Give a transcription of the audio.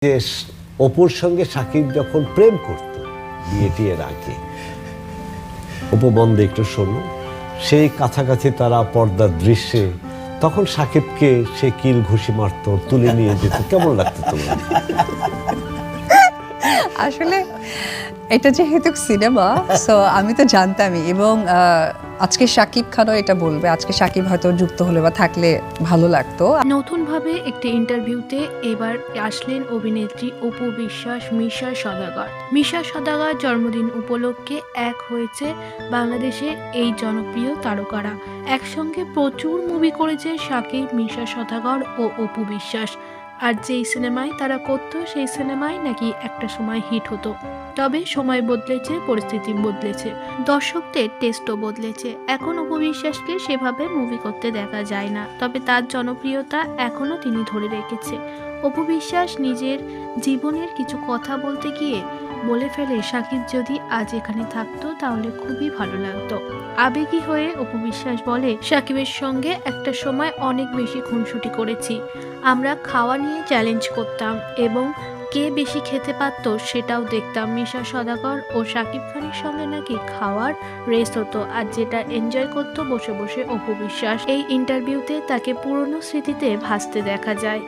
যে অপুর সঙ্গে সাকিব যখন প্রেম করত বিয়ের আগে, অপু বন্ধে একটু শোনো, সেই কাছাকাছি তারা পর্দার দৃশ্যে তখন সাকিবকে সে কিল ঘুষি মারত, তুলে নিয়ে যেত, কেমন লাগতো তোমার? আসলে এটা যেহেতু সিনেমা, সো আমি তো জানতামই। এবং আজকে শাকিব খানও এটা বলবে, আজকে শাকিব হয়তো যুক্ত হলে বা থাকলে ভালো লাগতো। নতুনভাবে একটি ইন্টারভিউতে এবার আসলেন অভিনেত্রী অপু বিশ্বাস মিশা সওদাগর। মিশা সওদাগর জন্মদিন উপলক্ষে এক হয়েছে বাংলাদেশের এই জনপ্রিয় তারকারা। একসঙ্গে প্রচুর মুভি করেছে শাকিব, মিশা সওদাগর ও অপু বিশ্বাস। আর যেই সিনেমায় তারা করতো সেই সিনেমায় নাকি একটা সময় হিট হতো। তবে সময় বদলেছে, পরিস্থিতি বদলেছে, দর্শকদের টেস্টও বদলেছে। এখন অপু বিশ্বাসকে সেভাবে মুভি করতে দেখা যায় না, তবে তার জনপ্রিয়তা এখনও তিনি ধরে রেখেছে। অপু বিশ্বাস নিজের জীবনের কিছু কথা বলতে গিয়ে বলে ফেলে, সাকিব যদি আজ এখানে থাকতো তাহলে খুবই ভালো লাগতো। আবেগী হয়ে অপু বিশ্বাস বলে, সাকিবের সঙ্গে একটা সময় অনেক বেশি খুনসুটি করেছি। আমরা খাওয়া নিয়ে চ্যালেঞ্জ করতাম এবং কে বেশি খেতে পারত সেটাও দেখতাম। মিশা সওদাগর ও শাকিব খানের সঙ্গে নাকি খাওয়ার রেস হতো, আর যেটা এনজয় করতো বসে বসে অপু বিশ্বাস। এই ইন্টারভিউতে তাকে পুরনো স্মৃতিতে ভাসতে দেখা যায়।